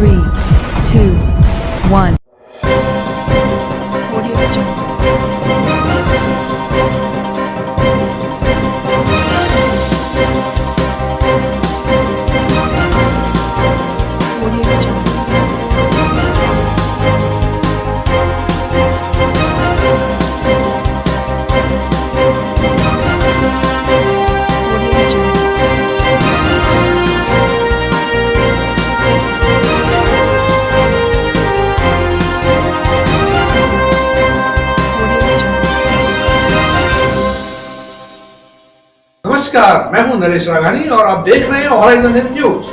3, 2, 1. नमस्कार, मैं हूं नरेश राघानी और आप देख रहे हैं हॉराइजन न्यूज।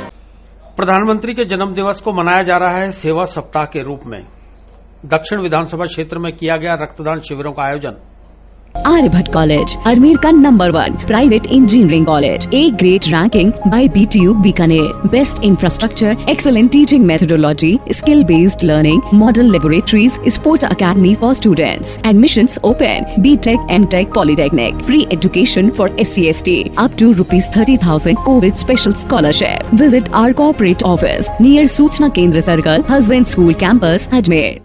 प्रधानमंत्री के जन्म दिवस को मनाया जा रहा है सेवा सप्ताह के रूप में। दक्षिण विधानसभा क्षेत्र में किया गया रक्तदान शिविरों का आयोजन। आर्यभट्ट कॉलेज, अजमेर का number 1 private engineering college, A grade ranking by BTU Bikaner, best infrastructure, excellent teaching methodology, skill based learning, model laboratories, sports academy for students, admissions open, BTech, MTech, polytechnic, free education for SC/ST, up to ₹30,000 covid special scholarship. Visit our corporate office near सूचना केंद्र circle, husband school campus, Ajmer.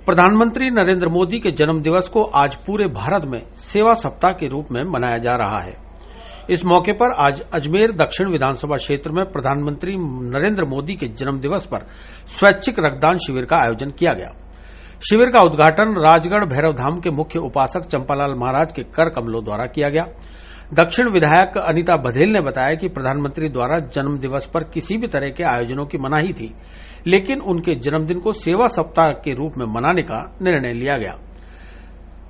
प्रधानमंत्री नरेंद्र मोदी के जन्म दिवस को आज पूरे भारत में सेवा सप्ताह के रूप में मनाया जा रहा है। इस मौके पर आज अजमेर दक्षिण विधानसभा क्षेत्र में प्रधानमंत्री नरेंद्र मोदी के जन्म दिवस पर स्वैच्छिक रक्तदान शिविर का आयोजन किया गया। शिविर का उद्घाटन राजगढ़ भैरव धाम के मुख्य उपासक चंपालाल महाराज के कर कमलों द्वारा किया गया। दक्षिण विधायक अनिता बघेल ने बताया कि प्रधानमंत्री द्वारा जन्म दिवस पर किसी भी तरह के आयोजनों की मनाही थी, लेकिन उनके जन्मदिन को सेवा सप्ताह के रूप में मनाने का निर्णय लिया गया,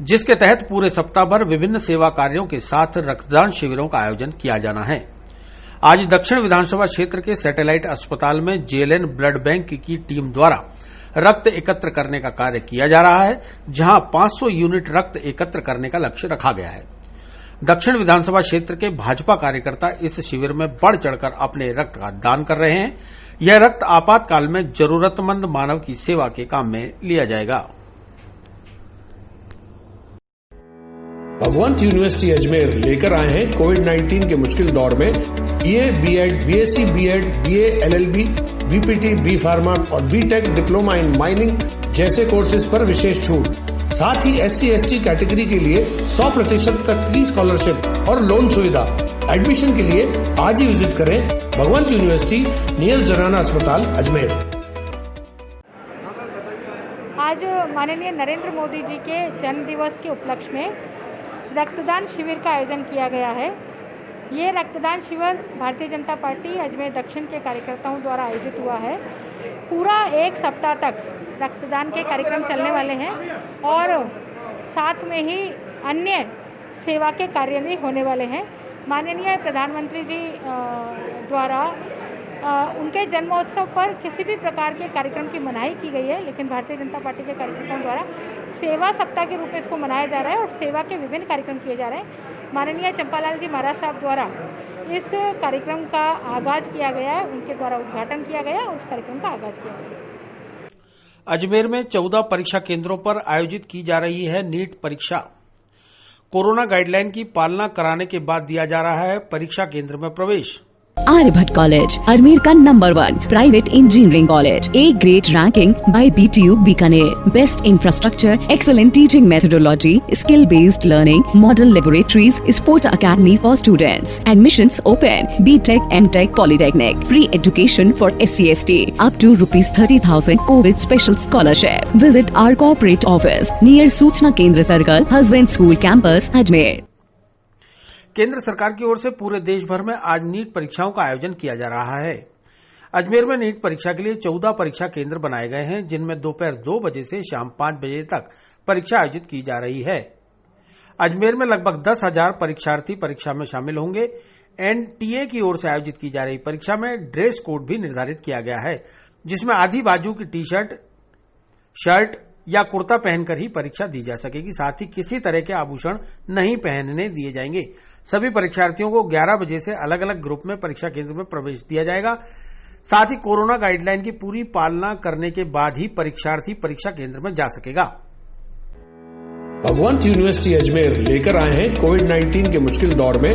जिसके तहत पूरे सप्ताह भर विभिन्न सेवा कार्यों के साथ रक्तदान शिविरों का आयोजन किया जाना है। आज दक्षिण विधानसभा क्षेत्र के सैटेलाइट अस्पताल में JLN ब्लड बैंक की टीम द्वारा रक्त एकत्र करने का कार्य किया जा रहा है, जहां 500 यूनिट रक्त एकत्र करने का लक्ष्य रखा गया है। दक्षिण विधानसभा क्षेत्र के भाजपा कार्यकर्ता इस शिविर में बढ़ चढ़कर अपने रक्त का दान कर रहे हैं। यह रक्त आपातकाल में जरूरतमंद मानव की सेवा के काम में लिया जाएगा। भगवंत यूनिवर्सिटी अजमेर लेकर आए हैं कोविड-19 के मुश्किल दौर में BA, B.Ed, BSc, B.Ed, BA, LLB, BPT, B pharma और BTech डिप्लोमा इन माइनिंग जैसे कोर्सेज पर विशेष छूट। साथ ही SC/ST कैटेगरी के लिए 100% तक की स्कॉलरशिप और लोन सुविधा। एडमिशन के लिए आज ही विजिट करें भगवंत यूनिवर्सिटी नियर जनाना अस्पताल अजमेर। आज माननीय नरेंद्र मोदी जी के जन्म दिवस के उपलक्ष्य में रक्तदान शिविर का आयोजन किया गया है। ये रक्तदान शिविर भारतीय जनता पार्टी अजमेर दक्षिण के कार्यकर्ताओं द्वारा आयोजित हुआ है। पूरा एक सप्ताह तक रक्तदान के कार्यक्रम चलने वाले हैं और साथ में ही अन्य सेवा के कार्य भी होने वाले हैं। माननीय प्रधानमंत्री जी द्वारा उनके जन्मोत्सव पर किसी भी प्रकार के कार्यक्रम की मनाही की गई है, लेकिन भारतीय जनता पार्टी के कार्यकर्ताओं द्वारा सेवा सप्ताह के रूप में इसको मनाया जा रहा है और सेवा के विभिन्न कार्यक्रम किए जा रहे हैं। माननीय चंपालाल जी महाराज साहब द्वारा इस कार्यक्रम का आगाज किया गया है, उनके द्वारा उद्घाटन किया गया और उस कार्यक्रम का आगाज किया गया। अजमेर में 14 परीक्षा केंद्रों पर आयोजित की जा रही है नीट परीक्षा। कोरोना गाइडलाइन की पालना कराने के बाद दिया जा रहा है परीक्षा केंद्र में प्रवेश। आर्यभट्ट कॉलेज, अजमेर का number 1 private engineering college, A grade ranking by BTU Bikaner, best infrastructure, excellent teaching methodology, skill based learning, model laboratories, sports academy for students, admissions open, BTech, MTech, polytechnic, free education for SC/ST, up to ₹30,000 covid special scholarship. Visit our corporate office near सूचना केंद्र circle, husband school campus, Ajmer. केंद्र सरकार की ओर से पूरे देश भर में आज नीट परीक्षाओं का आयोजन किया जा रहा है। अजमेर में नीट परीक्षा के लिए 14 परीक्षा केंद्र बनाए गए हैं, जिनमें दोपहर 2 बजे से शाम 5 बजे तक परीक्षा आयोजित की जा रही है। अजमेर में लगभग 10,000 परीक्षार्थी परीक्षा में शामिल होंगे। NTA की ओर से आयोजित की जा रही परीक्षा में ड्रेस कोड भी निर्धारित किया गया है, जिसमें आधी बाजू की टी-शर्ट, शर्ट या कुर्ता पहनकर ही परीक्षा दी जा सकेगी। साथ ही किसी तरह के आभूषण नहीं पहनने दिए जाएंगे। सभी परीक्षार्थियों को 11 बजे से अलग अलग ग्रुप में परीक्षा केंद्र में प्रवेश दिया जाएगा। साथ ही कोरोना गाइडलाइन की पूरी पालना करने के बाद ही परीक्षार्थी परीक्षा केंद्र में जा सकेगा। भगवंत यूनिवर्सिटी अजमेर लेकर आए हैं कोविड-19 के मुश्किल दौर में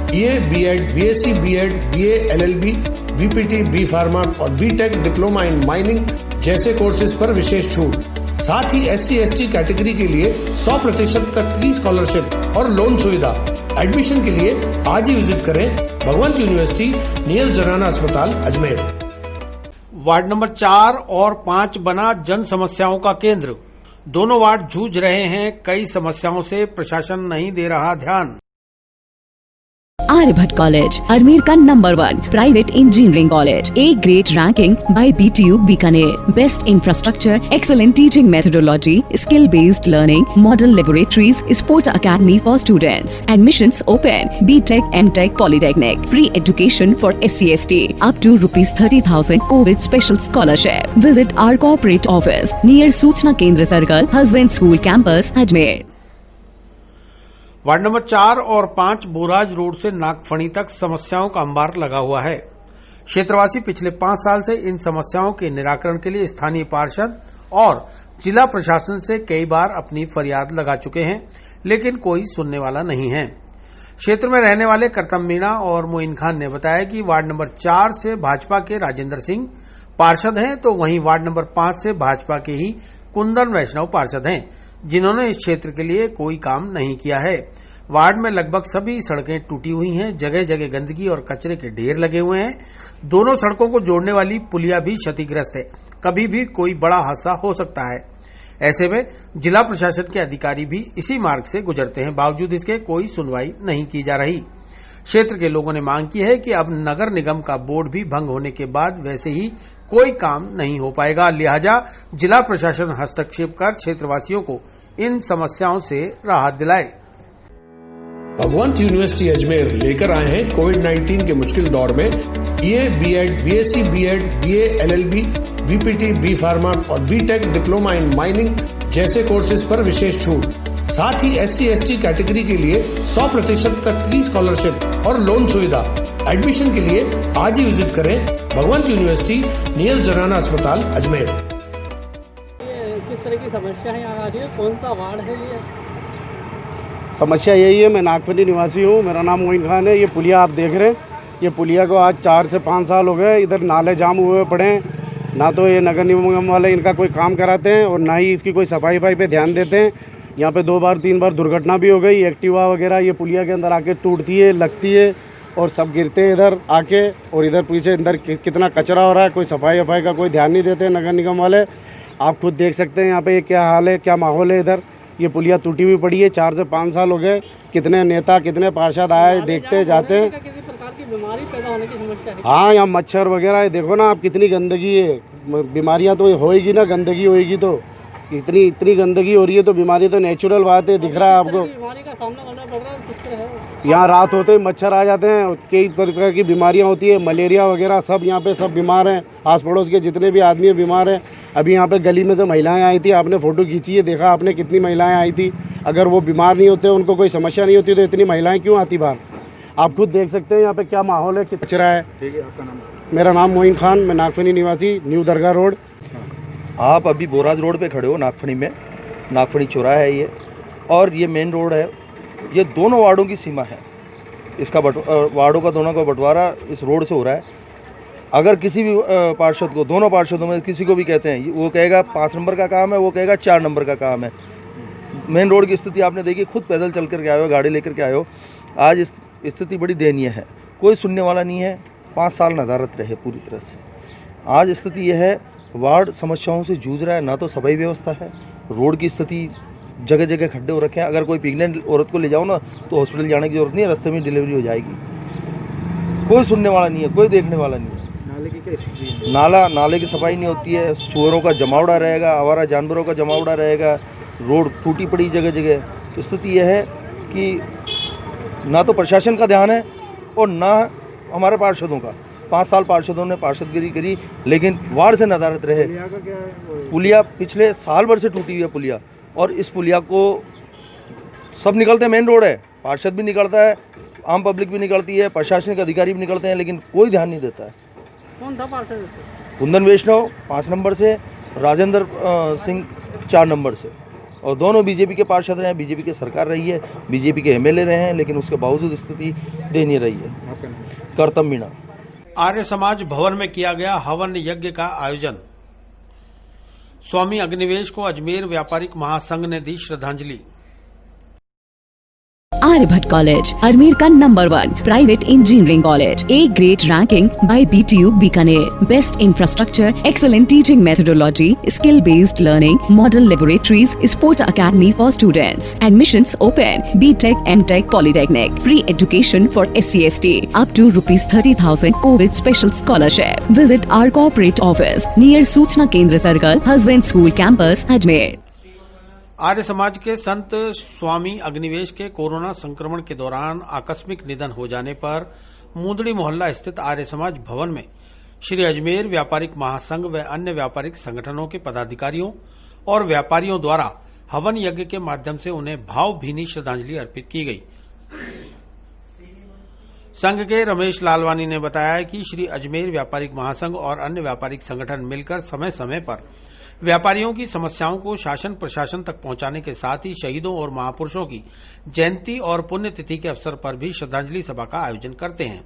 BA, B.Ed, BSc, B.Ed, BA, LLB, BPT, B pharma और बीटेक डिप्लोमा इन माइनिंग जैसे कोर्सेज पर विशेष छूट। साथ ही SC/ST कैटेगरी के लिए 100% तक की स्कॉलरशिप और लोन सुविधा। एडमिशन के लिए आज ही विजिट करें भगवंत यूनिवर्सिटी नियर जनाना अस्पताल अजमेर। वार्ड नंबर 4 और 5 बना जन समस्याओं का केंद्र। दोनों वार्ड जूझ रहे हैं कई समस्याओं से, प्रशासन नहीं दे रहा ध्यान। आर्यभट्ट कॉलेज, अजमेर का number 1 private engineering college. A great ranking by BTU Bikaner. Best infrastructure, excellent teaching methodology, skill based learning, model laboratories, sports academy for students. Admissions open. BTech, MTech, polytechnic. Free education for SC/ST up to ₹30,000 COVID special scholarship. Visit our corporate office near सूचना केंद्र circle, husband school campus, Ajmer. Ward number 4 और 5 Boraj road से नागफणी तक समस्याओं का अंबार लगा हुआ है। क्षेत्रवासी पिछले 5 साल से इन समस्याओं के निराकरण के लिए स्थानीय पार्षद और जिला प्रशासन से कई बार अपनी फरियाद लगा चुके हैं, लेकिन कोई सुनने वाला नहीं है। क्षेत्र में रहने वाले करतम मीणा और मोइन खान ने बताया कि वार्ड नंबर 4 से भाजपा के राजेंद्र सिंह पार्षद हैं, तो वहीं वार्ड नंबर 5 से भाजपा के ही कुंदन वैष्णव पार्षद हैं, जिन्होंने इस क्षेत्र के लिए कोई काम नहीं किया है। वार्ड में लगभग सभी सड़कें टूटी हुई हैं, जगह जगह गंदगी और कचरे के ढेर लगे हुए हैं। दोनों सड़कों को जोड़ने वाली पुलिया भी क्षतिग्रस्त है, कभी भी कोई बड़ा हादसा हो सकता है। ऐसे में जिला प्रशासन के अधिकारी भी इसी मार्ग से गुजरते हैं, बावजूद इसके कोई सुनवाई नहीं की जा रही। क्षेत्र के लोगों ने मांग की है कि अब नगर निगम का बोर्ड भी भंग होने के बाद वैसे ही कोई काम नहीं हो पाएगा, लिहाजा जिला प्रशासन हस्तक्षेप कर क्षेत्रवासियों को इन समस्याओं से राहत दिलाए। भगवंत यूनिवर्सिटी अजमेर लेकर आए हैं कोविड-19 के मुश्किल दौर में BA, BEd, BSc, BEd, BA, LLB, BPT, B pharma और बीटेक डिप्लोमा इन माइनिंग जैसे कोर्सेज पर विशेष छूट। साथ ही SC/ST कैटेगरी के लिए 100% तक की स्कॉलरशिप और लोन सुविधा। एडमिशन के लिए आज ही विजिट करें भगवंत यूनिवर्सिटी नियर जनाना अस्पताल अजमेर। किस तरह की समस्या है यहाँ आ रही है? कौन सा वार्ड है ये? समस्या यही है, मैं नागफनी निवासी हूँ, मेरा नाम मोइन खान है। ये पुलिया आप देख रहे हैं, ये पुलिया को आज 4 से 5 साल हो गए। इधर नाले जाम हुए पड़े हैं, ना तो ये नगर निगम वाले इनका कोई काम कराते हैं और ना ही इसकी कोई सफाई पे ध्यान देते हैं। यहाँ पे 2 बार 3 बार दुर्घटना भी हो गई। एक्टिवा वगैरह ये पुलिया के अंदर आके टूटती है, लगती है और सब गिरते हैं इधर आके। और इधर पीछे अंदर कितना कचरा हो रहा है, कोई सफाई का कोई ध्यान नहीं देते नगर निगम वाले। आप खुद देख सकते हैं यहाँ पे क्या हाल है, क्या माहौल है इधर। ये पुलिया टूटी हुई पड़ी है, 4 से 5 साल हो गए। कितने नेता, कितने पार्षद आए, देखते जाते हैं। किसी प्रकार की बीमारी पैदा होने की समस्या है? हाँ, यहाँ मच्छर वगैरह है, देखो ना आप कितनी गंदगी है। बीमारियाँ तो होएगी ना, गंदगी होएगी तो। इतनी गंदगी हो रही है तो बीमारी तो नेचुरल बात है, दिख रहा है आपको। बीमारी का सामना करना पड़ रहा है, किस तरह है? यहाँ रात होते ही मच्छर आ जाते हैं, कई प्रकार की बीमारियाँ होती है, मलेरिया वगैरह सब। यहाँ पे सब बीमार हैं, आस पड़ोस के जितने भी आदमी बीमार हैं। अभी यहाँ पे गली में से महिलाएं आई थी, आपने फ़ोटो खींची है, देखा आपने कितनी महिलाएं आई थी। अगर वो बीमार नहीं होते, उनको कोई समस्या नहीं होती, तो इतनी महिलाएं क्यों आती बाहर? आप खुद देख सकते हैं यहाँ पे क्या माहौल है, कितना कचरा है। ठीक है, आपका नाम? मेरा नाम मोइन खान, मैं नागफनी निवासी, न्यू दरगाह रोड। आप अभी बोराज रोड पे खड़े हो नागफनी में, नागफनी चौराहा है ये, और ये मेन रोड है। ये दोनों वार्डों की सीमा है, इसका वार्डों का दोनों का बंटवारा इस रोड से हो रहा है। अगर किसी भी पार्षद को, दोनों पार्षदों में किसी को भी कहते हैं, वो कहेगा 5 नंबर का काम है, वो कहेगा 4 नंबर का काम है। मेन रोड की स्थिति आपने देखी, खुद पैदल चल कर के आए हो, गाड़ी लेकर के आए हो। आज इस स्थिति बड़ी दयनीय है, कोई सुनने वाला नहीं है। 5 साल नज़ारत रहे पूरी तरह से। आज स्थिति यह है, वार्ड समस्याओं से जूझ रहा है, ना तो सफाई व्यवस्था है, रोड की स्थिति जगह जगह खड्डे हो रखे हैं। अगर कोई प्रेग्नेंट औरत को ले जाओ ना, तो हॉस्पिटल जाने की जरूरत नहीं है, रास्ते में डिलीवरी हो जाएगी। कोई सुनने वाला नहीं है, कोई देखने वाला नहीं है। नाले की क्या स्थिति है? नाले की सफाई नहीं होती है, सुअरों का जमावड़ा रहेगा, आवारा जानवरों का जमावड़ा रहेगा, रोड टूटी पड़ी जगह जगह। स्थिति यह है कि ना तो प्रशासन का ध्यान है और ना हमारे पार्षदों का। 5 साल पार्षदों ने पार्षदगिरी करी, लेकिन वार्ड से नज़ारत रहे। पुलिया पिछले साल भर से टूटी हुई है पुलिया, और इस पुलिया को सब निकलते हैं, मेन रोड है, पार्षद भी निकलता है, आम पब्लिक भी निकलती है, प्रशासनिक अधिकारी भी निकलते हैं, लेकिन कोई ध्यान नहीं देता है। कौन था पार्षद? कुंदन वैष्णव 5 नंबर से, राजेंद्र सिंह 4 नंबर से, और दोनों बीजेपी के पार्षद रहे हैं। बीजेपी की सरकार रही है, बीजेपी के MLA रहे हैं, लेकिन उसके बावजूद स्थिति दयनीय रही है। करतम मीणा। आर्य समाज भवन में किया गया हवन यज्ञ का आयोजन। स्वामी अग्निवेश को अजमेर व्यापारिक महासंघ ने दी श्रद्धांजलि। Aryabhatt College, Ajmer का number 1 private engineering college, A grade ranking by BTU Bikaner, best infrastructure, excellent teaching methodology, skill based learning, model laboratories, sports academy for students, admissions open, BTech, MTech, Polytechnic, free education for SC/ST, up to ₹30,000 COVID special scholarship. Visit our corporate office near सूचना केंद्र circle, husband school campus, Ajmer. Arya Samaj के संत स्वामी अग्निवेश के corona संक्रमण के दौरान आकस्मिक निधन हो जाने पर मुंदड़ी मोहल्ला स्थित आर्य समाज भवन में श्री अजमेर व्यापारिक महासंघ व अन्य व्यापारिक संगठनों के पदाधिकारियों और व्यापारियों द्वारा हवन यज्ञ के माध्यम से उन्हें भावभीनी श्रद्धांजलि अर्पित की गई। संघ के रमेश लालवानी ने बताया कि श्री अजमेर व्यापारिक महासंघ और अन्य व्यापारिक संगठन मिलकर समय समय पर व्यापारियों की समस्याओं को शासन प्रशासन तक पहुंचाने के साथ ही शहीदों और महापुरुषों की जयंती और पुण्यतिथि के अवसर पर भी श्रद्धांजलि सभा का आयोजन करते हैं।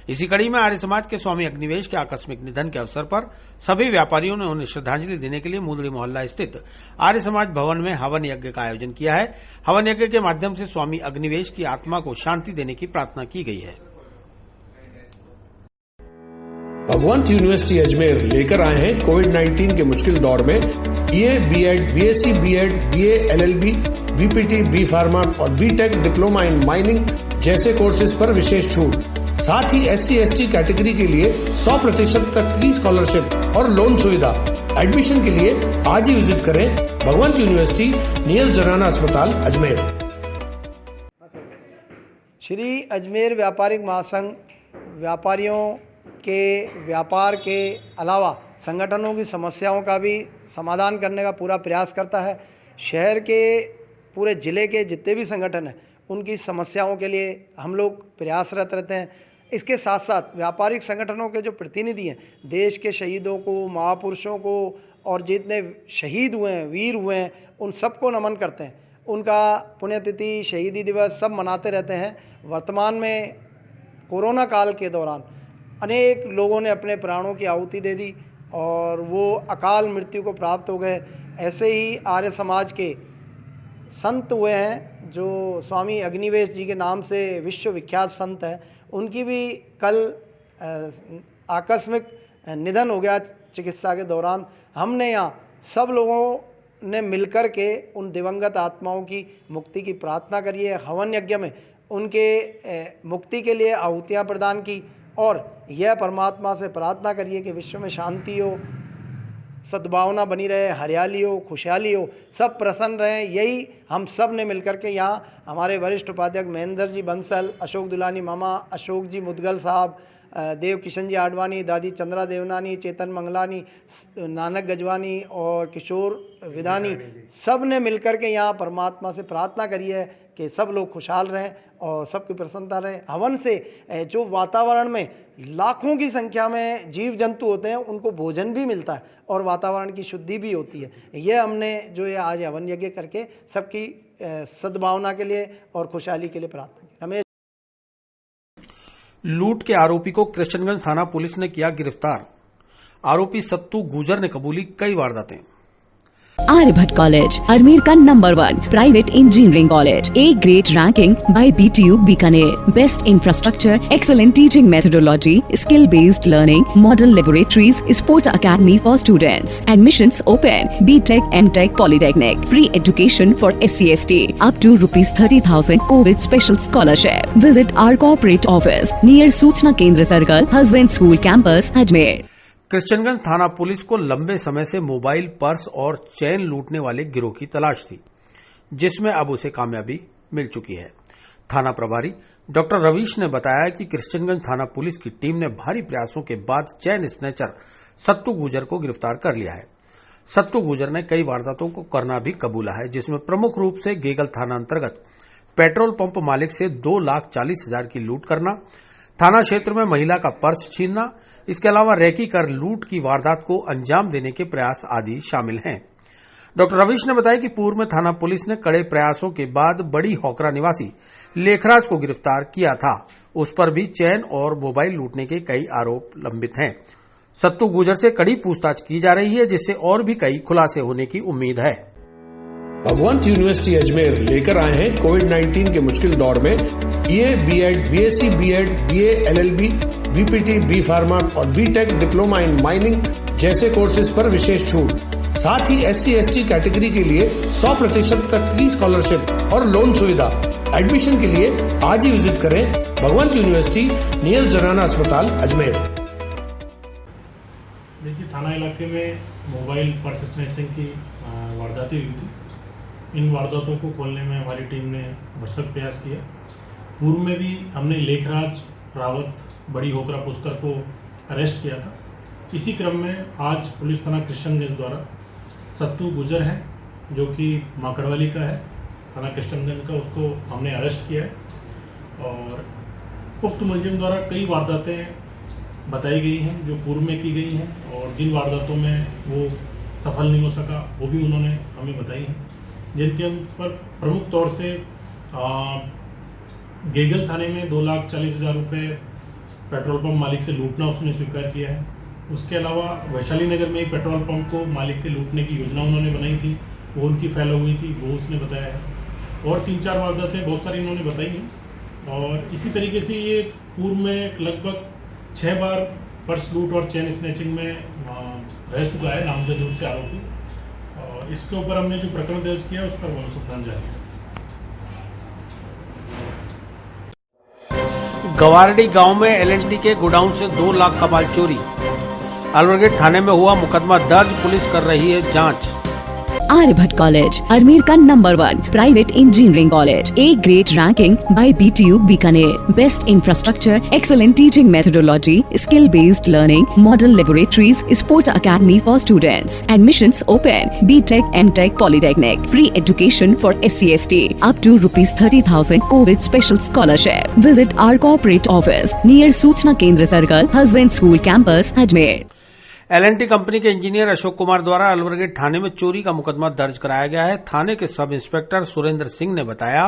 इसी कड़ी में आर्य समाज के स्वामी अग्निवेश के आकस्मिक निधन के अवसर पर सभी व्यापारियों ने उन्हें श्रद्धांजलि देने के लिए मुंदड़ी मोहल्ला स्थित आर्य समाज भवन में हवन यज्ञ का आयोजन किया है। हवन यज्ञ के माध्यम से स्वामी अग्निवेश की आत्मा को शांति देने की प्रार्थना की गई है। भगवंत यूनिवर्सिटी अजमेर लेकर आए हैं कोविड-19 के मुश्किल दौर में BA, BEd, BSc, BEd, BA, LLB, BPT, B pharma और बीटेक डिप्लोमा इन माइनिंग जैसे कोर्सेज पर विशेष छूट। साथ ही SC/ST कैटेगरी के लिए 100% तक की स्कॉलरशिप और लोन सुविधा। एडमिशन के लिए आज ही विजिट करें भगवंत यूनिवर्सिटी नियर जनाना अस्पताल अजमेर। श्री अजमेर व्यापारिक महासंघ व्यापारियों के व्यापार के अलावा संगठनों की समस्याओं का भी समाधान करने का पूरा प्रयास करता है। शहर के पूरे ज़िले के जितने भी संगठन हैं उनकी समस्याओं के लिए हम लोग प्रयासरत रहते हैं। इसके साथ साथ व्यापारिक संगठनों के जो प्रतिनिधि हैं देश के शहीदों को, महापुरुषों को और जितने शहीद हुए हैं, वीर हुए हैं, उन सबको नमन करते हैं। उनका पुण्यतिथि, शहीदी दिवस सब मनाते रहते हैं। वर्तमान में कोरोना काल के दौरान अनेक लोगों ने अपने प्राणों की आहुति दे दी और वो अकाल मृत्यु को प्राप्त हो गए। ऐसे ही आर्य समाज के संत हुए हैं जो स्वामी अग्निवेश जी के नाम से विश्व विख्यात संत हैं। उनकी भी कल आकस्मिक निधन हो गया चिकित्सा के दौरान। हमने यहाँ सब लोगों ने मिलकर के उन दिवंगत आत्माओं की मुक्ति की प्रार्थना करी है। हवन यज्ञ में उनके मुक्ति के लिए आहुतियाँ प्रदान की और यह परमात्मा से प्रार्थना करिए कि विश्व में शांति हो, सद्भावना बनी रहे, हरियाली हो, खुशहाली हो, सब प्रसन्न रहें। यही हम सब ने मिलकर के यहाँ हमारे वरिष्ठ उपाध्यक्ष महेंद्र जी बंसल, अशोक दुलानी मामा, अशोक जी मुदगल साहब, देव किशन जी आडवाणी, दादी चंद्रा देवनानी, चेतन मंगलानी, नानक गजवानी और किशोर विदानी, सब ने मिलकर के यहाँ परमात्मा से प्रार्थना करी है कि सब लोग खुशहाल रहें और सबकी प्रसन्नता रहे। हवन से जो वातावरण में लाखों की संख्या में जीव जंतु होते हैं उनको भोजन भी मिलता है और वातावरण की शुद्धि भी होती है। यह हमने जो ये आज हवन यज्ञ करके सबकी सद्भावना के लिए और खुशहाली के लिए प्रार्थना की। रमेश। लूट के आरोपी को कृष्णगंज थाना पुलिस ने किया गिरफ्तार। आरोपी सत्तू गुजर ने कबूली कई वारदातें। Aryabhatt College, Ajmer का number 1 private engineering college, A grade ranking by BTU Bikaner, best infrastructure, excellent teaching methodology, skill based learning, model laboratories, sports academy for students, admissions open, BTech, MTech, Polytechnic, free education for SC/ST, up to ₹30,000 COVID special scholarship. Visit our corporate office near सूचना केंद्र circle, husband school campus, Ajmer. Krishnaganj थाना police को लंबे समय से mobile, purse और चैन लूटने वाले गिरोह की तलाश थी, जिसमें अब उसे कामयाबी मिल चुकी है। थाना प्रभारी डॉक्टर रवीश ने बताया कि कृष्णगंज थाना पुलिस की टीम ने भारी प्रयासों के बाद चैन स्नैचर सत्तू गुजर को गिरफ्तार कर लिया है। सत्तू गुजर ने कई वारदातों को करना भी कबूला है, जिसमें प्रमुख रूप से गेगल थाना अंतर्गत पेट्रोल पंप मालिक से 2,40,000 की लूट करना, थाना क्षेत्र में महिला का पर्स छीनना, इसके अलावा रैकी कर लूट की वारदात को अंजाम देने के प्रयास आदि शामिल हैं। डॉक्टर रवीश ने बताया कि पूर्व में थाना पुलिस ने कड़े प्रयासों के बाद बड़ी होकरा निवासी लेखराज को गिरफ्तार किया था। उस पर भी चैन और मोबाइल लूटने के कई आरोप लंबित हैं। सत्तू गुजर से कड़ी पूछताछ की जा रही है, जिससे और भी कई खुलासे होने की उम्मीद है। भगवंत यूनिवर्सिटी अजमेर लेकर आए हैं कोविड-19 के मुश्किल दौर में BA, BEd, BSc, BEd, BA, LLB, BPT, B pharma और बीटेक डिप्लोमा इन माइनिंग जैसे कोर्सेज पर विशेष छूट। साथ ही SC/ST कैटेगरी के लिए 100% तक की स्कॉलरशिप और लोन सुविधा। एडमिशन के लिए आज ही विजिट करें भगवंत यूनिवर्सिटी नियर जनाना अस्पताल अजमेर। देखिए, थाना इलाके में मोबाइल पर्स स्नैचिंग की वारदातें हुई थी। इन वारदातों को खोलने में हमारी टीम ने भरसक प्रयास किया। पूर्व में भी हमने लेखराज रावत बड़ी होकरा पुष्कर को अरेस्ट किया था। इसी क्रम में आज पुलिस थाना कृष्णगंज द्वारा सत्तू गुजर है, जो कि माकड़वाली का है, थाना कृष्णगंज का, उसको हमने अरेस्ट किया है। और उक्त मुलजिम द्वारा कई वारदातें बताई गई हैं जो पूर्व में की गई हैं, और जिन वारदातों में वो सफल नहीं हो सका वो भी उन्होंने हमें बताई हैं, जिनके पर प्रमुख तौर से गेगल थाने में 2,40,000 रुपये पेट्रोल पंप मालिक से लूटना उसने स्वीकार किया है। उसके अलावा वैशाली नगर में एक पेट्रोल पंप को मालिक के लूटने की योजना उन्होंने बनाई थी, वो उनकी फैल हुई थी, वो उसने बताया है। और 3-4 वारदातें बहुत सारी इन्होंने बताई हैं। और इसी तरीके से ये पूर्व में लगभग 6 बार पर्स लूट और चैन स्नैचिंग में रह चुका है नामजद रूप से आरोपी। और इसके ऊपर हमने जो प्रकरण दर्ज किया उस पर अनुसंधान जारी है। गवारडी गांव में LNT के गोडाउन से 2 लाख का माल चोरी। अलवरगेट थाने में हुआ मुकदमा दर्ज, पुलिस कर रही है जांच। आर्यभट्ट कॉलेज, अजमेर का number 1 private engineering college, A grade ranking by BTU Bikaner, best infrastructure, excellent teaching methodology, skill based learning, model laboratories, sports academy for students, admissions open, BTech, MTech, polytechnic, free education for SC/ST, up to ₹30,000 covid special scholarship. Visit our corporate office near सूचना केंद्र circle, husband school campus Ajmer. LNT company के engineer Ashok Kumar द्वारा अलवरगेट थाने में चोरी का मुकदमा दर्ज कराया गया है। थाने के सब इंस्पेक्टर सुरेंद्र सिंह ने बताया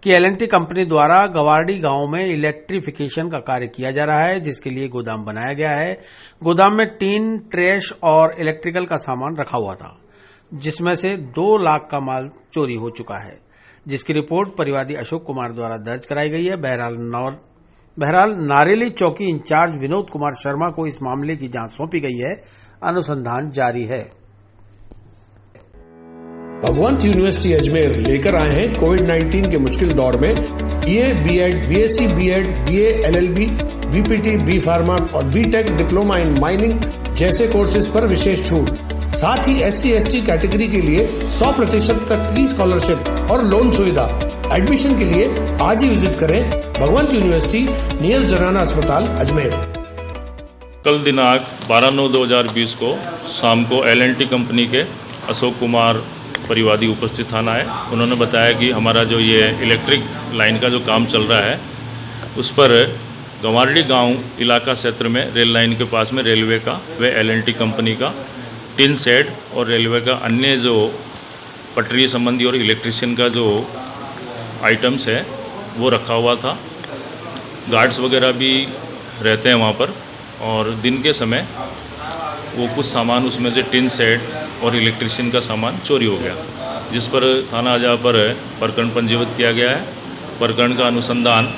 कि LNT कंपनी द्वारा गवारडी गांव में इलेक्ट्रिफिकेशन का कार्य किया जा रहा है, जिसके लिए गोदाम बनाया गया है। गोदाम में टीन, ट्रैश और इलेक्ट्रिकल का सामान रखा हुआ था, जिसमें से 2 लाख का माल चोरी हो चुका है, जिसकी रिपोर्ट परिवादी अशोक कुमार द्वारा दर्ज कराई गई है। बहरहाल नारेली चौकी इंचार्ज विनोद कुमार शर्मा को इस मामले की जांच सौंपी गई है। अनुसंधान जारी है। भगवंत यूनिवर्सिटी अजमेर लेकर आए हैं कोविड-19 के मुश्किल दौर में BA, BEd, BSc, BEd, BA, LLB, BPT, B pharma और बीटेक डिप्लोमा इन माइनिंग जैसे कोर्सेज पर विशेष छूट। साथ ही SC/ST कैटेगरी के लिए 100% तक की स्कॉलरशिप और लोन सुविधा। एडमिशन के लिए आज ही विजिट करें भगवंत यूनिवर्सिटी नियर जनाना अस्पताल अजमेर। कल दिनांक 12/9/2020 को शाम को LNT कंपनी के अशोक कुमार परिवादी उपस्थित थाना है। उन्होंने बताया कि हमारा जो ये इलेक्ट्रिक लाइन का जो काम चल रहा है उस पर गवारडी गांव इलाका क्षेत्र में रेल लाइन के पास में रेलवे का व LNT कंपनी का टिन शेड और रेलवे का अन्य जो पटरी संबंधी और इलेक्ट्रिशियन का जो आइटम्स है वो रखा हुआ था। गार्ड्स वगैरह भी रहते हैं वहाँ पर, और दिन के समय वो कुछ सामान उसमें से टिन सेट और इलेक्ट्रिशियन का सामान चोरी हो गया, जिस पर थाना अजा पर प्रकरण पंजीबद्ध किया गया है। प्रकरण का अनुसंधान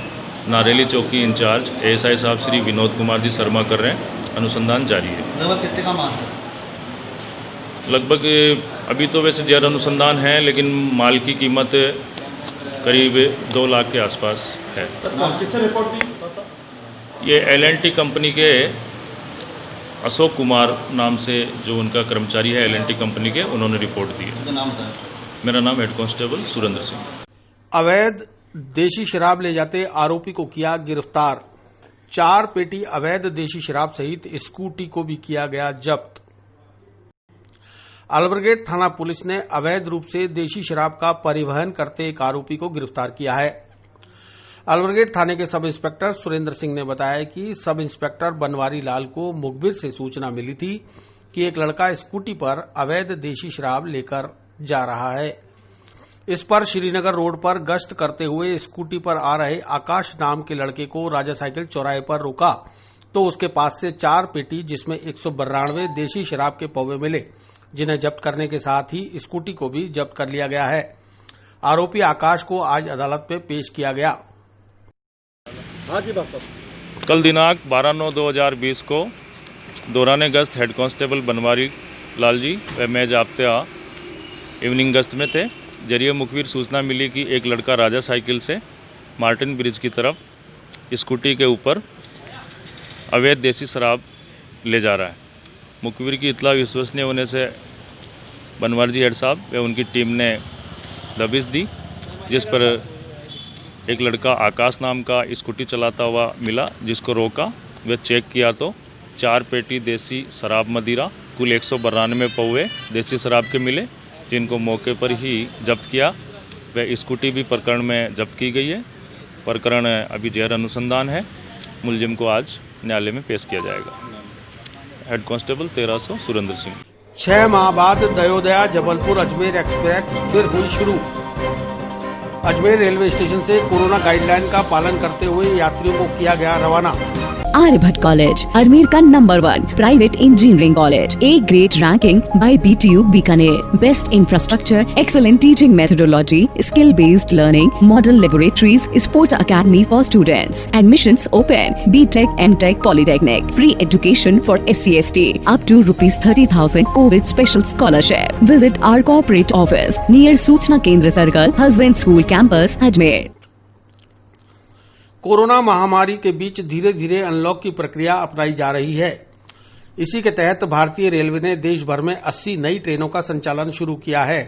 नारेली चौकी इंचार्ज ASI साहब श्री विनोद कुमार जी शर्मा कर रहे हैं। अनुसंधान जारी है। लगभग कितने का माल है? लगभग अभी तो वैसे ज़्यादा अनुसंधान है, लेकिन माल की कीमत करीब 2 लाख के आसपास है। किससे रिपोर्ट दी? ये LNT कंपनी के अशोक कुमार नाम से जो उनका कर्मचारी है LNT कंपनी के, उन्होंने रिपोर्ट दी है। नाम बताएं। मेरा नाम हेड कांस्टेबल सुरेंद्र सिंह। अवैध देशी शराब ले जाते आरोपी को किया गिरफ्तार। 4 पेटी अवैध देशी शराब सहित स्कूटी को भी किया गया जब्त। अलवरगेट थाना पुलिस ने अवैध रूप से देशी शराब का परिवहन करते एक आरोपी को गिरफ्तार किया है। अलवरगेट थाने के सब इंस्पेक्टर सुरेंद्र सिंह ने बताया कि सब इंस्पेक्टर बनवारी लाल को मुखबिर से सूचना मिली थी कि एक लड़का स्कूटी पर अवैध देशी शराब लेकर जा रहा है। इस पर श्रीनगर रोड पर गश्त करते हुए स्कूटी पर आ रहे आकाश नाम के लड़के को राजा साइकिल चौराहे पर रोका तो उसके पास से 4 पेटी जिसमें 192 देशी शराब के पौवे मिले, जिन्हें जब्त करने के साथ ही स्कूटी को भी जब्त कर लिया गया है। आरोपी आकाश को आज अदालत में पेश किया गया। कल दिनांक 12/9/2020 को दौरान गश्त हेड कांस्टेबल बनवारी लाल जी व मैं जाब्ता इवनिंग गश्त में थे। जरिए मुखबिर सूचना मिली कि एक लड़का राजा साइकिल से मार्टिन ब्रिज की तरफ स्कूटी के ऊपर अवैध देसी शराब ले जा रहा है। मुखबिर की इतला विश्वसनीय होने से बनवारी हेड साहब व उनकी टीम ने दबिश दी, जिस पर एक लड़का आकाश नाम का स्कूटी चलाता हुआ मिला, जिसको रोका व चेक किया तो 4 पेटी देसी शराब मदिरा कुल 192 पौवे देसी शराब के मिले, जिनको मौके पर ही जब्त किया। वह स्कूटी भी प्रकरण में जब्त की गई है। प्रकरण अभी जेर अनुसंधान है। मुलजिम को आज न्यायालय में पेश किया जाएगा। Head constable 1300 Surendra Singh. 6 माह बाद दयोदया जबलपुर अजमेर एक्सप्रेस फिर हुई शुरू। अजमेर रेलवे स्टेशन से कोरोना गाइडलाइन का पालन करते हुए यात्रियों को किया गया रवाना। आर्यभट्ट कॉलेज, अजमेर का number 1 private engineering college, A grade ranking by BTU Bikaner, best infrastructure, excellent teaching methodology, skill based learning, model laboratories, sports academy for students, admissions open, BTech, MTech, Polytechnic, free education for SC/ST, up to ₹30,000 COVID special scholarship. Visit our corporate office near सूचना केंद्र circle, husband school campus, Ajmer. Corona महामारी के बीच धीरे धीरे unlock की प्रक्रिया अपनाई जा रही है। इसी के तहत भारतीय रेलवे ने देश भर में 80 नई ट्रेनों का संचालन शुरू किया है।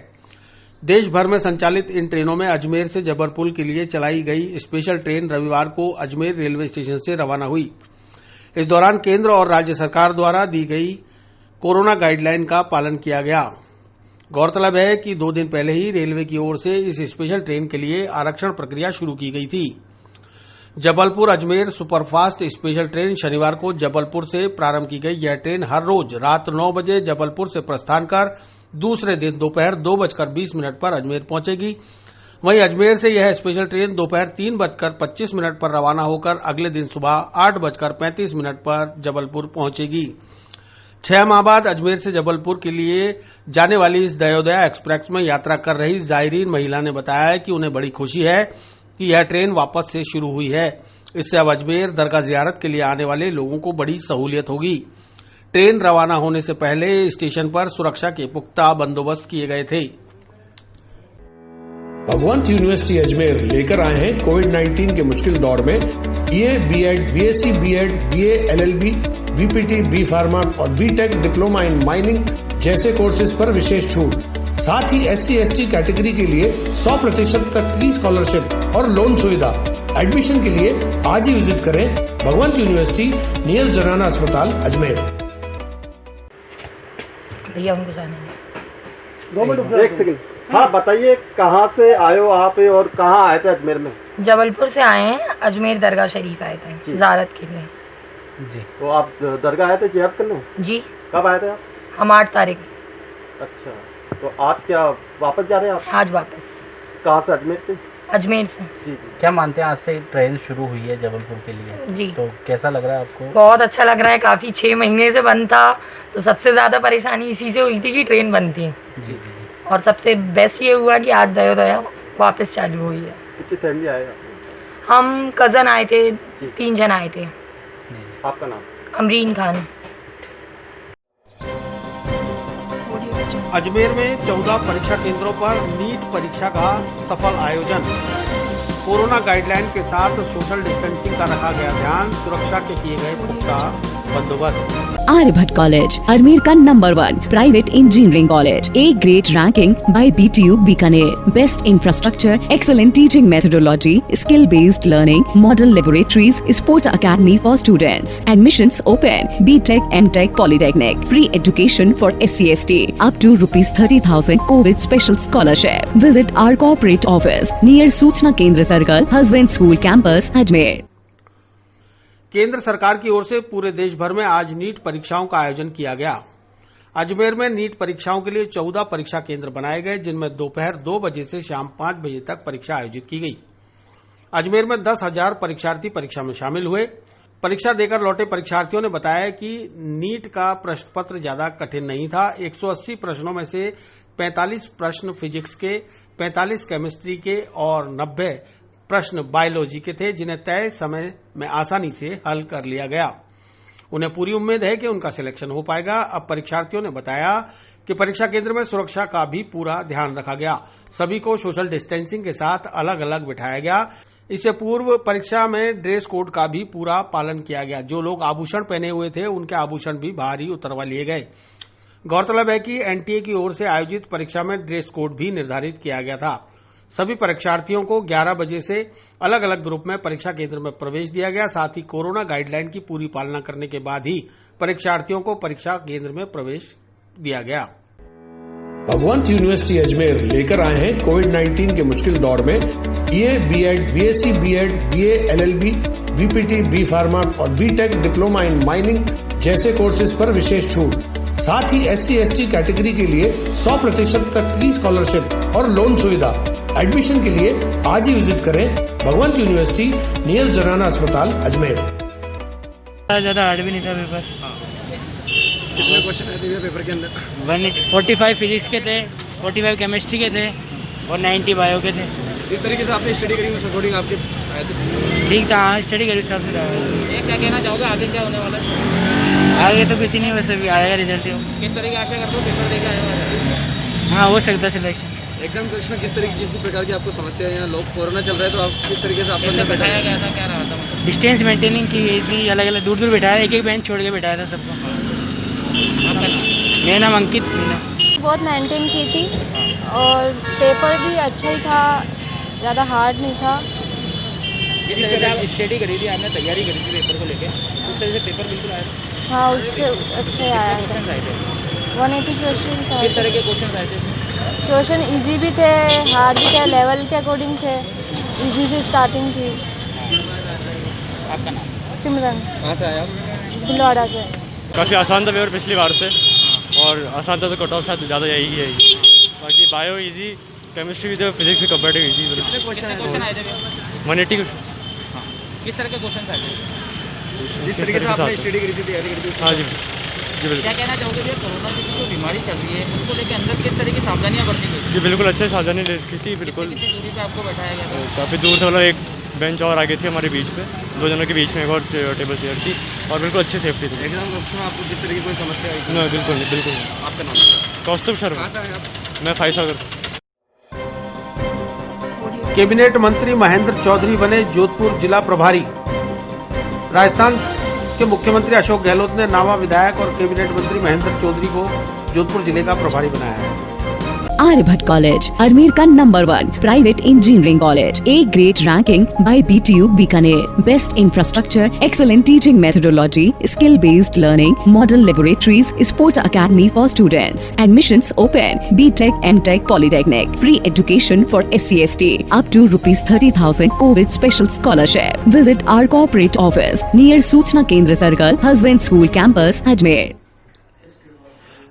देश भर में संचालित इन ट्रेनों में अजमेर से जबलपुर के लिए चलाई गई स्पेशल ट्रेन रविवार को अजमेर रेलवे स्टेशन से रवाना हुई। इस दौरान केंद्र और राज्य सरकार द्वारा दी गई कोरोना गाइडलाइन का पालन किया गया। गौरतलब है कि 2 दिन पहले ही रेलवे की ओर से इस स्पेशल ट्रेन के लिए आरक्षण प्रक्रिया शुरू की गई थी। Jabalpur Ajmer superfast special train शनिवार को जबलपुर से प्रारंभ की गई। यह ट्रेन हर रोज रात 9 बजे जबलपुर से प्रस्थान कर दूसरे दिन दोपहर 2:20 पर अजमेर पहुंचेगी। वहीं अजमेर से यह स्पेशल ट्रेन दोपहर 3:25 पर रवाना होकर अगले दिन सुबह 8:35 पर जबलपुर पहुंचेगी। 6 माह बाद अजमेर से जबलपुर के लिए जाने वाली इस दयोदया एक्सप्रेस में यात्रा कर रही जायरीन महिला ने बताया कि उन्हें बड़ी खुशी है कि यह ट्रेन वापस से शुरू हुई है। इससे अब अजमेर दरगाह जियारत के लिए आने वाले लोगों को बड़ी सहूलियत होगी। ट्रेन रवाना होने से पहले स्टेशन पर सुरक्षा के पुख्ता बंदोबस्त किए गए थे। भगवंत यूनिवर्सिटी अजमेर लेकर आए हैं कोविड-19 के मुश्किल दौर में BA, BEd, BSc, BEd, BA, LLB, BPT, B pharma और BTech डिप्लोमा इन माइनिंग जैसे कोर्सेज पर विशेष छूट। साथ ही SC/ST कैटेगरी के लिए 100% तक की स्कॉलरशिप और लोन सुविधा। एडमिशन के लिए आज ही विजिट करें भगवंत यूनिवर्सिटी नियर जनाना अस्पताल अजमेर। भैया उनको जाने दें। 2 मिनट, एक सेकंड। हाँ बताइए, कहाँ से आए हो आप और कहाँ आए थे अजमेर में? जबलपुर से आए हैं, अजमेर दरगाह शरीफ आए थे ज़ियारत के लिए। जी, तो आप दरगाह आए थे ज़ियारत करने? जी। कब आए थे आप? हम 8 तारीख। अच्छा, तो आज क्या वापस जा रहे हैं आप? आज वापस। कहाँ से? अजमेर से? अजमेर से। जी। क्या मानते हैं आज से ट्रेन शुरू हुई है जबलपुर के लिए? जी। तो कैसा लग रहा है आपको? बहुत अच्छा लग रहा है। काफ़ी 6 महीने से बंद था, तो सबसे ज़्यादा परेशानी इसी से हुई थी कि ट्रेन बंद थी। जी। और सबसे बेस्ट ये हुआ कि आज दयोदया वापस चालू हुई है। कितनी फैमिली आए? हम कज़न आए थे, 3 जन आए थे। आपका नाम? अमरीन खान। अजमेर में 14 परीक्षा केंद्रों पर नीट परीक्षा का सफल आयोजन। कोरोना गाइडलाइन के साथ सोशल डिस्टेंसिंग का रखा गया ध्यान, सुरक्षा के किए गए पुख्ता बंदोबस्त। आर्यभट्ट कॉलेज, अजमेर का number 1 private engineering college, A grade ranking by BTU Bikaner, best infrastructure, excellent teaching methodology, skill based learning, model laboratories, sports academy for students, admissions open, BTech, MTech, Polytechnic, free education for SC/ST, up to ₹30,000 COVID special scholarship. Visit our corporate office near सूचना केंद्र circle, husband school campus, Ajmer. केंद्र सरकार की ओर से पूरे देश भर में आज नीट परीक्षाओं का आयोजन किया गया। अजमेर में नीट परीक्षाओं के लिए 14 परीक्षा केंद्र बनाए गए, जिनमें दोपहर 2 बजे से शाम 5 बजे तक परीक्षा आयोजित की गई। अजमेर में 10,000 परीक्षार्थी परीक्षा में शामिल हुए। परीक्षा देकर लौटे परीक्षार्थियों ने बताया कि नीट का प्रश्न पत्र ज्यादा कठिन नहीं था। 180 प्रश्नों में से 45 प्रश्न फिजिक्स के, 45 केमिस्ट्री के और 90 प्रश्न बायोलॉजी के थे, जिन्हें तय समय में आसानी से हल कर लिया गया। उन्हें पूरी उम्मीद है कि उनका सिलेक्शन हो पाएगा। अब परीक्षार्थियों ने बताया कि परीक्षा केंद्र में सुरक्षा का भी पूरा ध्यान रखा गया। सभी को सोशल डिस्टेंसिंग के साथ अलग अलग बिठाया गया। इससे पूर्व परीक्षा में ड्रेस कोड का भी पूरा पालन किया गया। जो लोग आभूषण पहने हुए थे, उनके आभूषण भी बाहर ही उतरवा लिए गए। गौरतलब है कि एनटीए की ओर से आयोजित परीक्षा में ड्रेस कोड भी निर्धारित किया गया था। सभी परीक्षार्थियों को 11 बजे से अलग अलग ग्रुप में परीक्षा केंद्र में प्रवेश दिया गया। साथ ही कोरोना गाइडलाइन की पूरी पालना करने के बाद ही परीक्षार्थियों को परीक्षा केंद्र में प्रवेश दिया गया। भगवंत यूनिवर्सिटी अजमेर लेकर आए हैं कोविड-19 के मुश्किल दौर में BA, BEd, BSc, BEd, BA, LLB, BPT, B pharma और बीटेक डिप्लोमा इन माइनिंग जैसे कोर्सेज पर विशेष छूट। साथ ही SC/ST कैटेगरी के लिए 100% तक की स्कॉलरशिप और लोन सुविधा। एडमिशन के लिए आज ही विजिट करें भगवंत यूनिवर्सिटी नियर जनाना अस्पताल अजमेर। ज्यादा हार्ड भी नहीं था पेपर। कितने क्वेश्चन रहते थे पेपर के अंदर? 45 फिजिक्स के थे, 45 केमिस्ट्री के थे और 90 बायो के थे। इस तरीके से आपने स्टडी करी, उस अकॉर्डिंग आपके आए थे? ठीक था, हाँ स्टडी करी सब से। क्या कहना चाहोगे, आगे क्या होने वाला है? आगे तो कुछ नहीं, वैसे भी आएगा रिजल्ट। किस तरह की आशा करते हो पेपर देकर आए? हाँ हो सकता है सिलेक्शन। एग्जाम कक्ष में किस प्रकार की आपको समस्या है? यहाँ लोग कोरोना चल रहा है तो आप किस तरीके से आपको बैठाया गया था, क्या रहा था? डिस्टेंस मेंटेनिंग की गई थी, अलग अलग दूर दूर बैठाया, एक बेंच छोड़ के बैठाया था सबको। मेरा नाम अंकित मीना। बहुत मेंटेन की थी और पेपर भी अच्छा ही था, ज़्यादा हार्ड नहीं था। जिस तरह से आप स्टडी करी थी, आपने तैयारी करी थी पेपर को लेके, उस तरह से पेपर बिल्कुल आया था? हाँ उससे अच्छा ही आया था। क्वेश्चन आए थे? 180 क्वेश्चन आए। किस तरह के क्वेश्चन आए थे? क्वेश्चन इजी भी थे, हार्ड भी थे, लेवल के अकॉर्डिंग थे। इजी से स्टार्टिंग थी। आपका नाम? सिमरन। कहाँ से आया? भिलवाड़ा से। काफ़ी आसान था पेपर पिछली बार से, और आसान था तो कट ऑफ शायद ज़्यादा यही है। बाकी बायो इजी, केमिस्ट्री भी थे, फिजिक्स भी कंपेरेटिव इजी। कितने क्वेश्चन आए थे? 180 किस तरह के क्वेश्चन आए थे? जिस तरीके से आपने स्टडी करी थी, तैयारी करी थी? हाँ जी बिल्कुल। क्या कहना चाहोगे भैया, कोरोना की जो बीमारी चल रही है उसको लेकर अंदर किस तरह की सावधानियाँ बरती गई? जी बिल्कुल अच्छे सावधानी की थी। बिल्कुल कितनी दूरी पे आपको बैठाया गया था? काफ़ी दूर से, मतलब एक बेंच और आगे थी हमारे बीच पे, 2 जनों के बीच में एक और टेबल चेयर थी, और बिल्कुल अच्छी सेफ्टी थी। एग्जाम कक्ष में आपको किस तरह की कोई समस्या आई? नहीं बिल्कुल बिल्कुल। आपका नाम? कौस्तुभ शर्मा। कहाँ से आए आप? मैं फाइसागर। कैबिनेट मंत्री महेंद्र चौधरी बने जोधपुर जिला प्रभारी। राजस्थान के मुख्यमंत्री अशोक गहलोत ने नावा विधायक और कैबिनेट मंत्री महेंद्र चौधरी को जोधपुर जिले का प्रभारी बनाया है। आर्यभट्ट कॉलेज, अजमेर का number 1 private engineering college. A grade ranking by BTU Bikaner. Best infrastructure, excellent teaching methodology, skill based learning, model laboratories, sports academy for students. Admissions open. BTech, MTech, Polytechnic. Free education for SC/ST up to ₹30,000 COVID special scholarship. Visit our corporate office near सूचना केंद्र circle, husband school campus, Ajmer.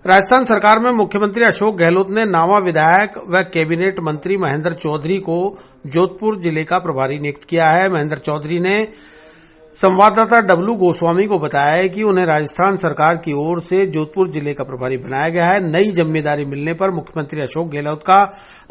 Rajasthan सरकार में मुख्यमंत्री अशोक गहलोत ने नावा विधायक व cabinet मंत्री महेंद्र चौधरी को जोधपुर जिले का प्रभारी नियुक्त किया है। महेंद्र चौधरी ने संवाददाता डब्लू गोस्वामी को बताया है कि उन्हें राजस्थान सरकार की ओर से जोधपुर जिले का प्रभारी बनाया गया है। नई जिम्मेदारी मिलने पर मुख्यमंत्री अशोक गहलोत का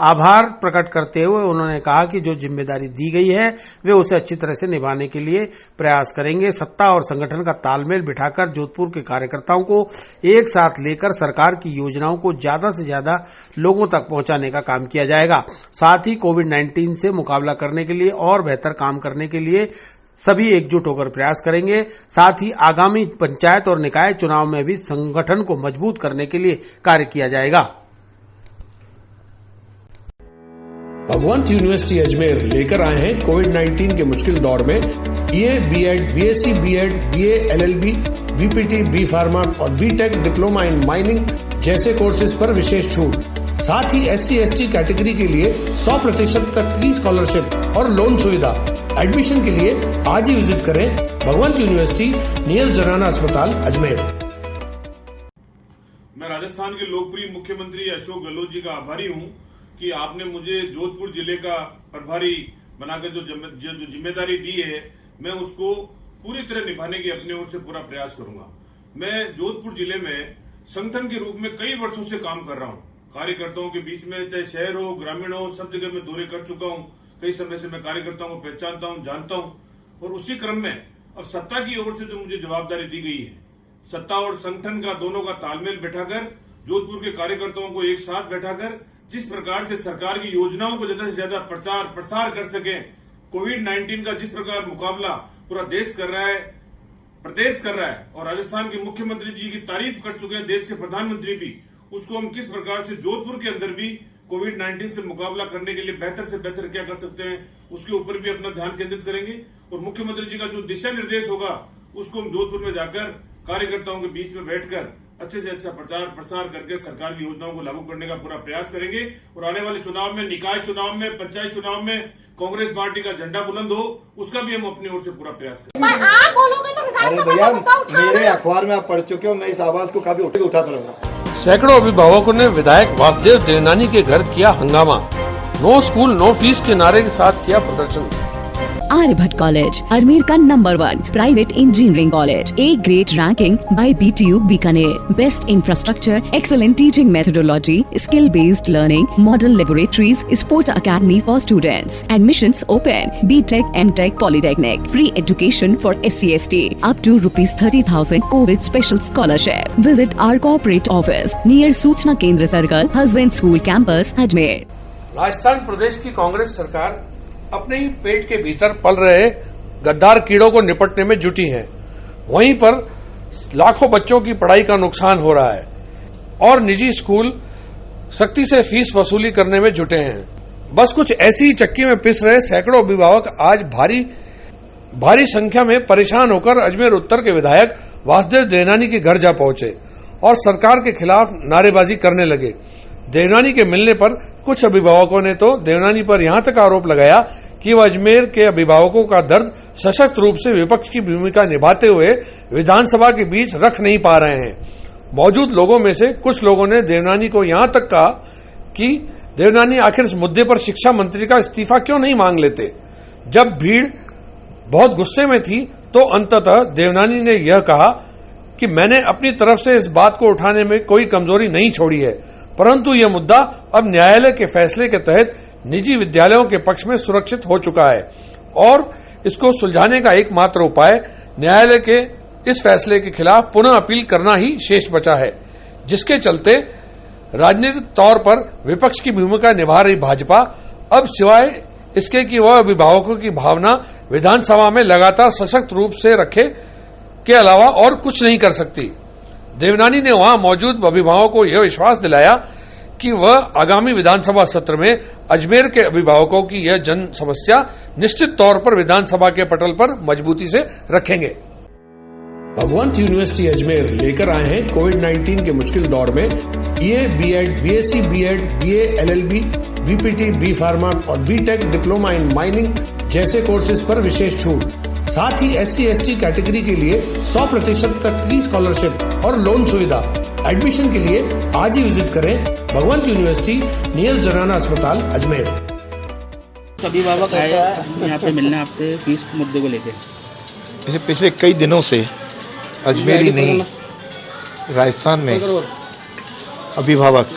आभार प्रकट करते हुए उन्होंने कहा कि जो जिम्मेदारी दी गई है वे उसे अच्छी तरह से निभाने के लिए प्रयास करेंगे। सत्ता और संगठन का तालमेल बिठाकर जोधपुर के कार्यकर्ताओं को एक साथ लेकर सरकार की योजनाओं को ज्यादा से ज्यादा लोगों तक पहुंचाने का काम किया जाएगा। साथ ही कोविड-19 से मुकाबला करने के लिए और बेहतर काम करने के लिए सभी एकजुट होकर प्रयास करेंगे। साथ ही आगामी पंचायत और निकाय चुनाव में भी संगठन को मजबूत करने के लिए कार्य किया जाएगा। भगवंत यूनिवर्सिटी अजमेर लेकर आए हैं कोविड-19 के मुश्किल दौर में BA, BEd, BSc, BEd, BA, LLB, BPT, B pharma और बीटेक डिप्लोमा इन माइनिंग जैसे कोर्सेज पर विशेष छूट। साथ ही SC/ST कैटेगरी के लिए 100% तक की स्कॉलरशिप और लोन सुविधा। एडमिशन के लिए आज ही विजिट करें भगवंत यूनिवर्सिटी नियर जनाना अस्पताल अजमेर। मैं राजस्थान के लोकप्रिय मुख्यमंत्री अशोक गहलोत जी का आभारी हूं कि आपने मुझे जोधपुर जिले का प्रभारी बनाकर जो जिम्मेदारी दी है, मैं उसको पूरी तरह निभाने की अपने ओर से पूरा प्रयास करूंगा। मैं जोधपुर जिले में संगठन के रूप में कई वर्षों से काम कर रहा हूं। कार्यकर्ताओं के बीच में, चाहे शहर हो, ग्रामीण हो, सब जगह में दौरे कर चुका हूं। कई समय से मैं कार्यकर्ताओं को पहचानता हूं, जानता हूं, और उसी क्रम में अब सत्ता की ओर से जो मुझे जवाबदारी दी गई है, सत्ता और संगठन का दोनों का तालमेल बैठाकर, जोधपुर के कार्यकर्ताओं को एक साथ बैठाकर जिस प्रकार से सरकार की योजनाओं को ज्यादा से ज्यादा प्रचार प्रसार कर सके, कोविड-19 का जिस प्रकार मुकाबला पूरा देश कर रहा है, प्रदेश कर रहा है, और राजस्थान के मुख्यमंत्री जी की तारीफ कर चुके हैं, देश के प्रधानमंत्री भी, उसको हम किस प्रकार से जोधपुर के अंदर भी कोविड-19 से मुकाबला करने के लिए बेहतर से बेहतर क्या कर सकते हैं, उसके ऊपर भी अपना ध्यान केंद्रित करेंगे। और मुख्यमंत्री जी का जो दिशा निर्देश होगा, उसको हम जोधपुर में जाकर कार्यकर्ताओं के बीच में बैठकर अच्छे से अच्छा प्रचार प्रसार करके सरकार की योजनाओं को लागू करने का पूरा प्रयास करेंगे। और आने वाले चुनाव में, निकाय चुनाव में, पंचायत चुनाव में कांग्रेस पार्टी का झंडा बुलंद हो, उसका भी हम अपनी ओर से पूरा प्रयास करेंगे। आप बोलोगे तो अरे भैया, मेरे अखबार में आप पढ़ चुके हो, मैं इस आवाज को काफी उठाता रहूंगा। सैकड़ों अभिभावकों ने विधायक वासुदेव देवनानी के घर किया हंगामा। नो स्कूल नो फीस के नारे के साथ किया प्रदर्शन। आर्यभट्ट कॉलेज, अजमेर का number 1 private engineering college, A grade ranking by BTU Bikaner, best infrastructure, excellent teaching methodology, skill based learning, model laboratories, sports academy for students, admissions open, BTech, MTech, polytechnic, free education for SC/ST, up to ₹30,000 covid special scholarship. Visit our corporate office near सूचना केंद्र circle, husband school campus, Ajmer. Rajasthan प्रदेश की कांग्रेस सरकार अपने ही पेट के भीतर पल रहे गद्दार कीड़ों को निपटने में जुटी है। वहीं पर लाखों बच्चों की पढ़ाई का नुकसान हो रहा है और निजी स्कूल सख्ती से फीस वसूली करने में जुटे हैं। बस कुछ ऐसी ही चक्की में पिस रहे सैकड़ों अभिभावक आज भारी संख्या में परेशान होकर अजमेर उत्तर के विधायक वासुदेव देवनानी के घर जा पहुंचे और सरकार के खिलाफ नारेबाजी करने लगे। देवनानी के मिलने पर कुछ अभिभावकों ने तो देवनानी पर यहां तक आरोप लगाया कि वह अजमेर के अभिभावकों का दर्द सशक्त रूप से विपक्ष की भूमिका निभाते हुए विधानसभा के बीच रख नहीं पा रहे हैं। मौजूद लोगों में से कुछ लोगों ने देवनानी को यहां तक कहा कि देवनानी आखिर इस मुद्दे पर शिक्षा मंत्री का इस्तीफा क्यों नहीं मांग लेते। जब भीड़ बहुत गुस्से में थी तो अंततः देवनानी ने यह कहा कि मैंने अपनी तरफ से इस बात को उठाने में कोई कमजोरी नहीं छोड़ी है, परंतु यह मुद्दा अब न्यायालय के फैसले के तहत निजी विद्यालयों के पक्ष में सुरक्षित हो चुका है और इसको सुलझाने का एकमात्र उपाय न्यायालय के इस फैसले के खिलाफ पुनः अपील करना ही शेष बचा है, जिसके चलते राजनीतिक तौर पर विपक्ष की भूमिका निभा रही भाजपा अब सिवाय इसके कि वह अभिभावकों की भावना विधानसभा में लगातार सशक्त रूप से रखे के अलावा और कुछ नहीं कर सकती। देवनानी ने वहां मौजूद अभिभावकों को यह विश्वास दिलाया कि वह आगामी विधानसभा सत्र में अजमेर के अभिभावकों की यह जन समस्या निश्चित तौर पर विधानसभा के पटल पर मजबूती से रखेंगे। भगवंत यूनिवर्सिटी अजमेर लेकर आए हैं कोविड-19 के मुश्किल दौर में BA, BEd, BSc, BEd, BA, LLB, BPT, B pharma और BTech डिप्लोमा इन माइनिंग जैसे कोर्सेज पर विशेष छूट। साथ ही SC/ST कैटेगरी के लिए 100% तक की स्कॉलरशिप और लोन सुविधा। एडमिशन के लिए आज ही विजिट करें भगवंत यूनिवर्सिटी नियर जनाना अस्पताल अजमेर। अभिभावक आए यहाँ पे मिलने आपसे फीस मुद्दे को लेकर। पिछले कई दिनों से अजमेर ही नहीं राजस्थान में अभिभावक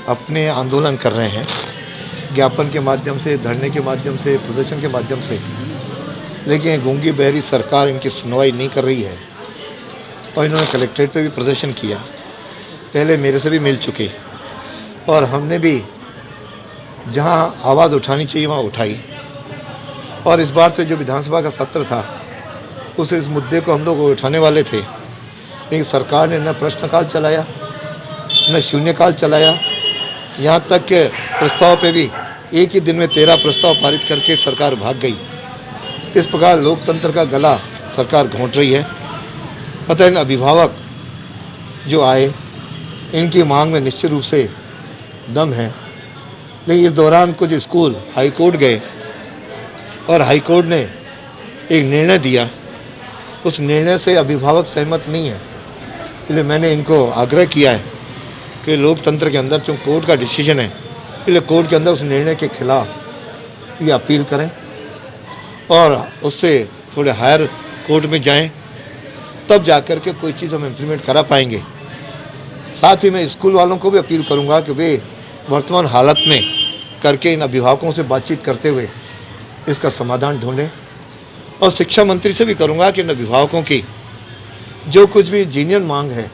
अपने आंदोलन कर रहे हैं, ज्ञापन के माध्यम से, धरने के माध्यम से, प्रदर्शन के माध्यम से, लेकिन गूंगी बहरी सरकार इनकी सुनवाई नहीं कर रही है और इन्होंने कलेक्ट्रेट पे भी प्रदर्शन किया। पहले मेरे से भी मिल चुके और हमने भी जहां आवाज़ उठानी चाहिए वहां उठाई और इस बार से जो विधानसभा का सत्र था इस मुद्दे को हम लोग उठाने वाले थे, लेकिन सरकार ने न प्रश्नकाल चलाया न शून्यकाल चलाया। यहाँ तक के प्रस्ताव पे भी एक ही दिन में 13 प्रस्ताव पारित करके सरकार भाग गई। इस प्रकार लोकतंत्र का गला सरकार घोंट रही है। अतः इन अभिभावक जो आए इनकी मांग में निश्चित रूप से दम है, लेकिन इस दौरान कुछ स्कूल हाईकोर्ट गए और हाईकोर्ट ने एक निर्णय दिया। उस निर्णय से अभिभावक सहमत नहीं है इसलिए मैंने इनको आग्रह किया है कि लोकतंत्र के अंदर जो कोर्ट का डिसीजन है, इसलिए कोर्ट के अंदर उस निर्णय के खिलाफ ये अपील करें और उससे थोड़े हायर कोर्ट में जाएं, तब जाकर के कोई चीज़ हम इम्प्लीमेंट करा पाएंगे। साथ ही मैं स्कूल वालों को भी अपील करूंगा कि वे वर्तमान हालत में करके इन अभिभावकों से बातचीत करते हुए इसका समाधान ढूंढें और शिक्षा मंत्री से भी करूंगा कि इन अभिभावकों की जो कुछ भी जीनियन मांग है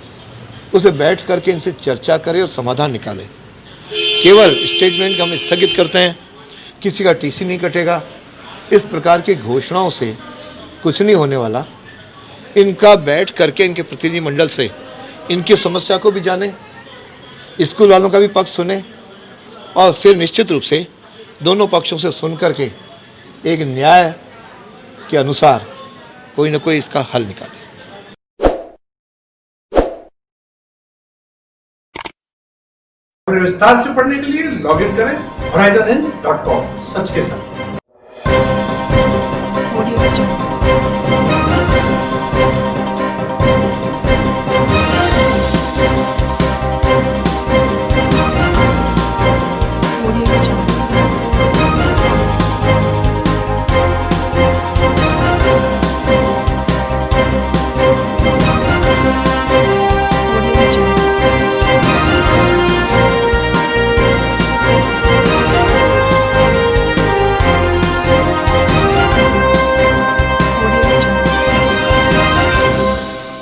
उसे बैठ करके इनसे चर्चा करें और समाधान निकालें। केवल स्टेटमेंट हम स्थगित करते हैं, किसी का टीसी नहीं कटेगा, इस प्रकार की घोषणाओं से कुछ नहीं होने वाला। इनका बैठ करके इनके प्रतिनिधिमंडल से इनकी समस्या को भी जानें, स्कूल वालों का भी पक्ष सुने और फिर निश्चित रूप से दोनों पक्षों से सुन करके एक न्याय के अनुसार कोई न कोई इसका हल निकाले। विस्तार से पढ़ने के लिए लॉग इन करें horizonhind.com। सच के साथ।